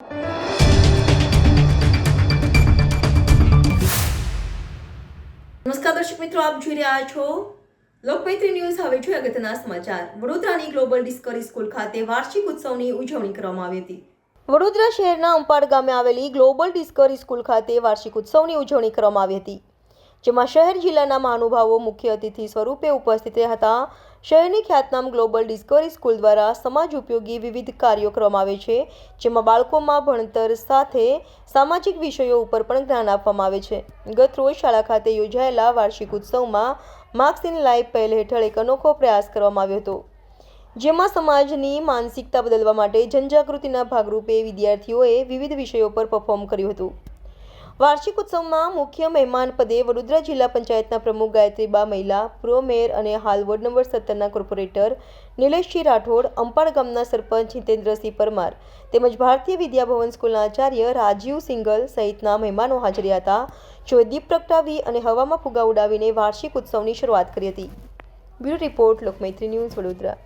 નમસ્કાર દર્શક મિત્રો, આપ જોઈ રહ્યા છો લોકમૈત્રી ન્યૂઝ. હવે જોઈએ અગત્યના સમાચાર. વડોદરાની ગ્લોબલ ડિસ્કવરી સ્કૂલ ખાતે વાર્ષિક ઉત્સવની ઉજવણી કરવામાં આવી હતી. વડોદરા શહેરના અંપાડ ગામે આવેલી ગ્લોબલ ડિસ્કવરી સ્કૂલ ખાતે વાર્ષિક ઉત્સવની ઉજવણી કરવામાં આવી હતી, જેમાં શહેર જિલ્લાના મહાનુભાવો મુખ્ય અતિથિ સ્વરૂપે ઉપસ્થિત હતા. શહેરની ખ્યાતનામ ગ્લોબલ ડિસ્કવરી સ્કૂલ દ્વારા સમાજ ઉપયોગી વિવિધ કાર્યો કરવામાં આવે છે, જેમાં બાળકોમાં ભણતર સાથે સામાજિક વિષયો ઉપર પણ જ્ઞાન આપવામાં આવે છે. ગત રોજ શાળા ખાતે યોજાયેલા વાર્ષિક ઉત્સવમાં માર્ક્સ ઇન લાઈફ પહેલ હેઠળ એક અનોખો પ્રયાસ કરવામાં આવ્યો હતો, જેમાં સમાજની માનસિકતા બદલવા માટે જનજાગૃતિના ભાગરૂપે વિદ્યાર્થીઓએ વિવિધ વિષયો પર પરફોર્મ કર્યું હતું. વાર્ષિક ઉત્સવમાં મુખ્ય મહેમાન પદે વડોદરા જિલ્લા પંચાયતના પ્રમુખ ગાયત્રીબા મહિલા, પૂર્વ મેયર અને હાલ વોર્ડ નંબર 17ના કોર્પોરેટર નિલેશજી રાઠોડ, અંપાડ ગામના સરપંચ હિતેન્દ્રસિંહ પરમાર તેમજ ભારતીય વિદ્યાભવન સ્કૂલના આચાર્ય રાજીવ સિંગલ સહિતના મહેમાનો હાજર હતા, જેઓએ દીપ પ્રગટાવી અને હવામાં ફુગા ઉડાવીને વાર્ષિક ઉત્સવની શરૂઆત કરી હતી. Bureau report, Lokmaitri news, Vadodara.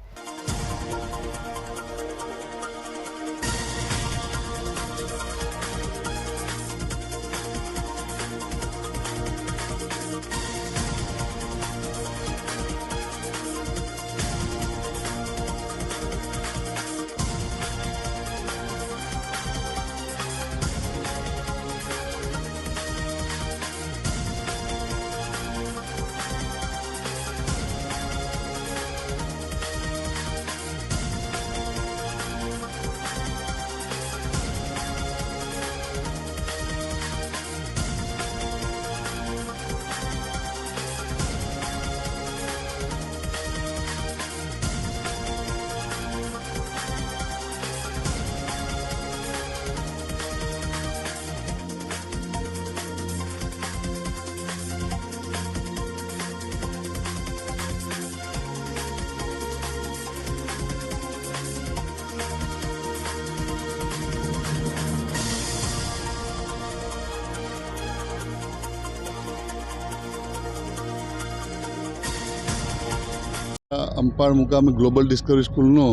Ampad મુકામે ગ્લોબલ ડિસ્કવરી સ્કૂલનો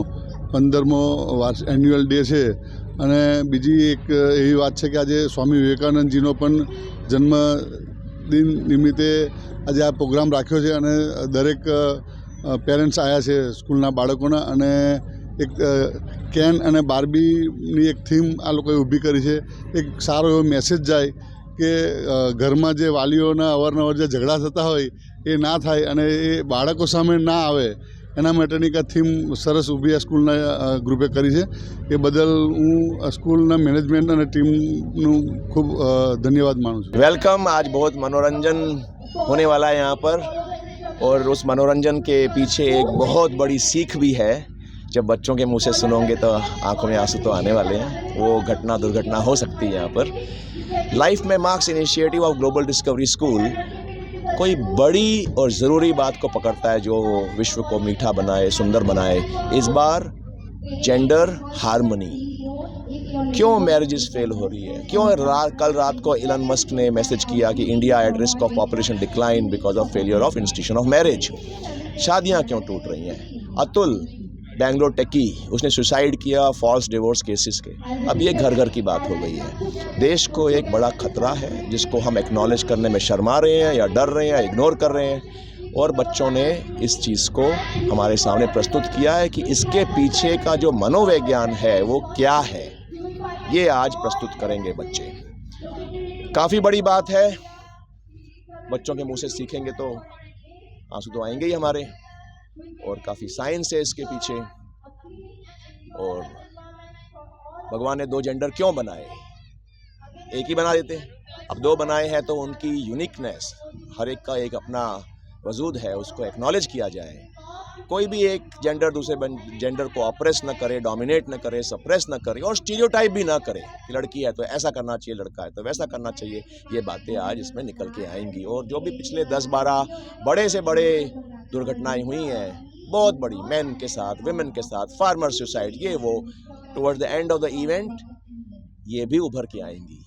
15મો એન્યુઅલ ડે છે. અને બીજી એક એવી વાત છે કે આજે સ્વામી વિવેકાનંદજીનો પણ જન્મદિન નિમિત્તે આજે આ પ્રોગ્રામ રાખ્યો છે અને દરેક પેરેન્ટ્સ આવ્યા છે સ્કૂલના બાળકોના. અને એક કેન અને બાર્બીની એક થીમ આ લોકોએ ઊભી કરી છે. એક સારો એવો મેસેજ જાય કે ઘરમાં જે વાલીઓના અવારનવાર જે ઝઘડા થતા હોય એ ના થાય અને એ બાળકો સામે ના આવે, એના માટેની એક થીમ સરસ ઊભી આ સ્કૂલના ગ્રુપે કરી છે. એ બદલ હું સ્કૂલના મેનેજમેન્ટ અને ટીમનું ખૂબ ધન્યવાદ માનું છું. वेलकम. आज बहुत मनोरंजन होने वाला है यहाँ पर, और उस मनोरंजन के पीछे एक बहुत बड़ी सीख भी है. जब बच्चों के मुंह से सुनोगे तो आंखों में आंसू तो आने वाले हैं. वो घटना दुर्घटना हो सकती है यहाँ पर. लाइफ में marks initiative of global discovery school कोई बड़ी और ज़रूरी बात को पकड़ता है जो विश्व को मीठा बनाए, सुंदर बनाए. इस बार जेंडर हार्मनी. क्यों मैरिजेस फेल हो रही है? क्यों कल रात को इलन मस्क ने मैसेज किया कि India at risk of population decline because of failure of institution of marriage. शादियां क्यों टूट रही हैं? अतुल बेंगलोर टेकी, उसने सुसाइड किया फॉल्स डिवोर्स केसेस के. अब ये घर घर की बात हो गई है. देश को एक बड़ा खतरा है जिसको हम एक्नॉलेज करने में शर्मा रहे हैं या डर रहे हैं या इग्नोर कर रहे हैं. और बच्चों ने इस चीज़ को हमारे सामने प्रस्तुत किया है कि इसके पीछे का जो मनोविज्ञान है वो क्या है, ये आज प्रस्तुत करेंगे बच्चे. काफ़ी बड़ी बात है. बच्चों के मुंह से सीखेंगे तो आंसू तो आएंगे ही हमारे. और काफ़ी साइंस है इसके पीछे. और भगवान ने 2 जेंडर क्यों बनाए? एक ही बना देते. अब 2 बनाए हैं तो उनकी यूनिकनेस, हर एक का एक अपना वजूद है, उसको एक्नॉलेज किया जाए. कोई भी एक जेंडर दूसरे जेंडर को ऑप्रेस न करे, डोमिनेट न करे, सप्रेस न करे और स्टीरियोटाइप भी ना करे कि लड़की है तो ऐसा करना चाहिए, लड़का है तो वैसा करना चाहिए. ये बातें आज इसमें निकल के आएंगी. और जो भी पिछले 10-12 बड़े से बड़े दुर्घटनाएं हुई हैं, बहुत बड़ी, मेन के साथ, विमेन के साथ, फार्मर सुसाइड, ये वो, towards the end of the event ये भी उभर के आएंगी.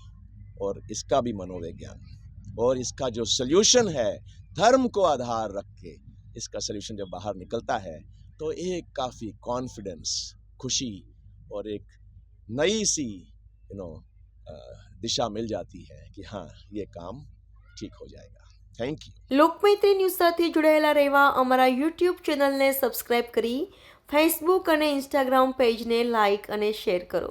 और इसका भी मनोविज्ञान और इसका जो सल्यूशन है धर्म को आधार रख के, इसका सल्यूशन जब बाहर निकलता है तो एक काफ़ी कॉन्फिडेंस, खुशी और एक नई सी दिशा मिल जाती है कि हाँ ये काम ठीक हो जाएगा. Thank you. લોકમૈત્રી ન્યૂઝ સાથે જોડાયેલા રહેવા અમારા યુટ્યુબ ચેનલને સબસ્ક્રાઇબ કરી ફેસબુક અને ઇન્સ્ટાગ્રામ પેજને લાઇક અને શેર કરો.